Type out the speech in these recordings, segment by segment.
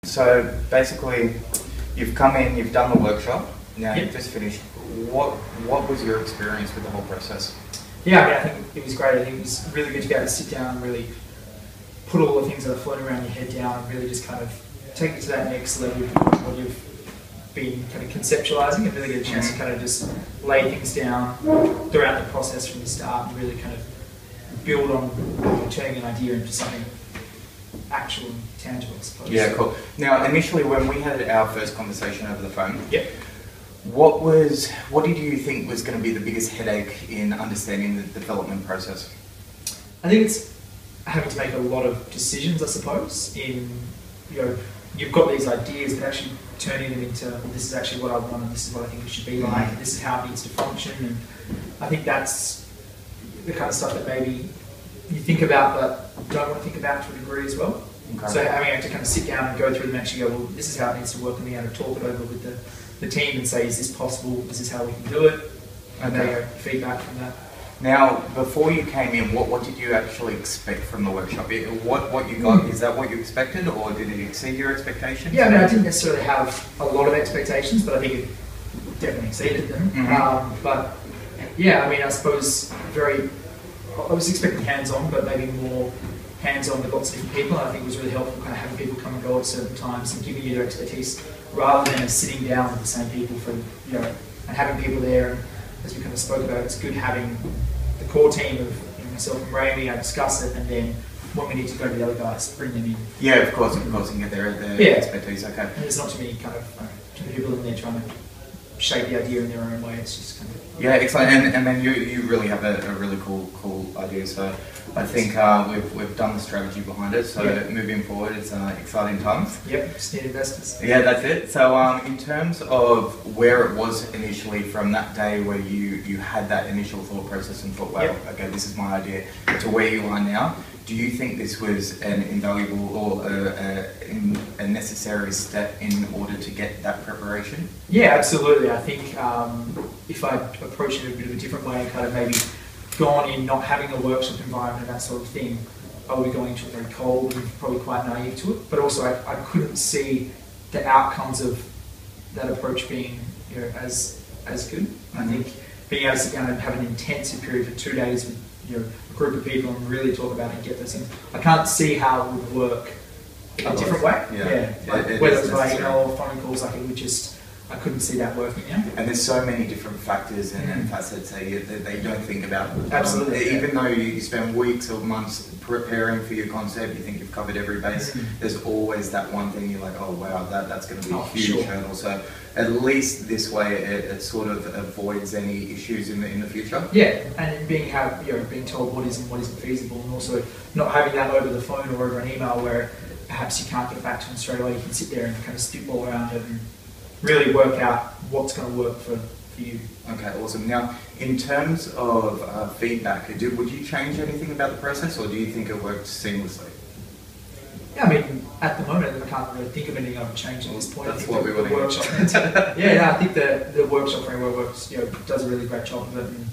So basically, you've come in, you've done the workshop, now Yep. you've just finished. What was your experience with the whole process? Yeah, I think it was great. I think it was really good to be able to sit down and really put all the things that are floating around your head down and really just kind of take it to that next level of what you've been kind of conceptualizing and really get a chance to kind of just lay things down throughout the process from the start and really kind of build on turning an idea into something actual and tangible, I suppose. Yeah, cool. Now, initially when we had our first conversation over the phone, Yep. what did you think was going to be the biggest headache in understanding the development process? I think it's having to make a lot of decisions, I suppose, you've got these ideas, but actually turning them into, well, this is actually what I want and this is what I think it should be like and this is how it needs to function. And I think that's the kind of stuff that maybe you think about but don't want to think about to a degree as well. Okay. So having to kind of sit down and go through them and actually go, well, this is how it needs to work, and being able to talk it over with the team and say, is this possible? This is how we can do it. And Okay. there you go, feedback from that. Now, before you came in, what did you actually expect from the workshop? What you got, is that what you expected, or did it exceed your expectations? Yeah, I mean, I didn't necessarily have a lot of expectations, but I think it definitely exceeded them. But yeah, I mean, I suppose I was expecting hands-on, but maybe more hands-on with lots of different people. And I think it was really helpful kind of having people come and go at certain times and giving you their expertise rather than sitting down with the same people for, and having people there. And as we kind of spoke about, it's good having the core team of myself and Ray, I discuss it, and then when we need to go to the other guys, bring them in. Yeah, of course, and get their expertise. Okay. And there's not too many too many people in there trying to shape the idea in their own way. It's just kind of excellent. And then you really have a really cool idea. So I think we've done the strategy behind it. So moving forward, it's exciting times. Yep, just need investors. Yeah, that's it. So in terms of where it was initially from that day where you had that initial thought process and thought, well, okay, this is my idea, to where you are now, do you think this was an invaluable or a necessary step in order to get that preparation? Yeah, absolutely. I think if I approach it in a bit of a different way and kind of maybe gone in not having a workshop environment and that sort of thing, I would be going into it very cold and probably quite naive to it. But also I couldn't see the outcomes of that approach being as good. I think being able to sit down and have an intensive period for 2 days with a group of people and really talk about it and get those things, I can't see how it would work in a different way. Whether it's by email or phone calls, it would just, I couldn't see that working now. And there's so many different factors and facets that they don't think about. Absolutely. Even though you spend weeks or months preparing for your concept, you think you've covered every base, there's always that one thing you're like, oh wow, that's going to be a huge hurdle. So at least this way it sort of avoids any issues in the future. Yeah, and being told what is and what isn't feasible, and also not having that over the phone or over an email where perhaps you can't get back to them straight away. You can sit there and kind of spitball around it and really work out what's going to work for you. Okay, awesome. Now, in terms of feedback, would you change anything about the process, or do you think it worked seamlessly? Yeah, I mean, at the moment, I can't really think of anything I would change at this point. That's what we want to I think the workshop framework does a really great job of it. And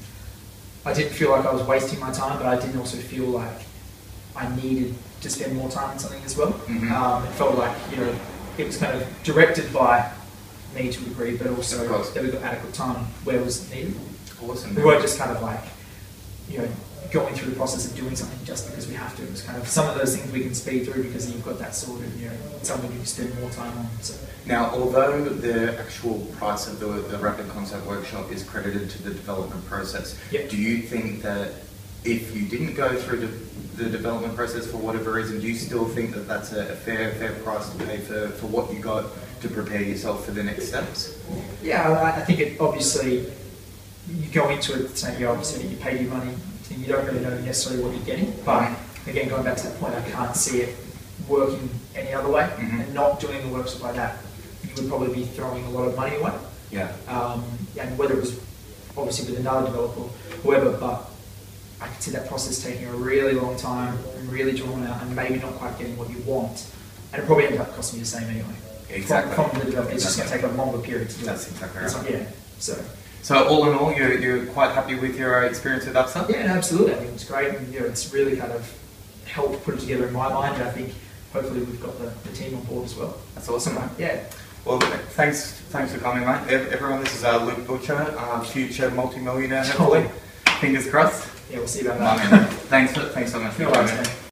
I didn't feel like I was wasting my time, but I didn't also feel like I needed to spend more time on something as well. It felt like it was kind of directed by me to a degree, but also that we got adequate time where it was needed. Awesome. We weren't just kind of like, going through the process of doing something just because we have to. It was kind of some of those things we can speed through because you've got that sorted, something you can spend more time on. So. Now, although the actual price of the Rapid Concept Workshop is credited to the development process, do you think that if you didn't go through the development process for whatever reason, do you still think that that's a fair price to pay for what you got to prepare yourself for the next steps? Yeah, I think it obviously, you go into it saying obviously you paid your money and you don't really know necessarily what you're getting, but again, going back to that point, I can't see it working any other way, and not doing the workshop like that, you would probably be throwing a lot of money away. And whether it was obviously with another developer or whoever, but I could see that process taking a really long time and really drawn out and maybe not quite getting what you want, and it probably ended up costing you the same anyway. Exactly. From the developer, it's just going to take a longer period to do. That's exactly right. So all in all, you're quite happy with your experience with Upstart? Yeah, absolutely. I think it's great, and it's really kind of helped put it together in my mind. And I think hopefully we've got the team on board as well. That's awesome, mate. Yeah. Well, thanks for coming, mate. Everyone, this is Luke Butcher, future multi-millionaire, hopefully. Fingers crossed. Yeah, we'll see about that. Thanks so much for No coming. worries, mate.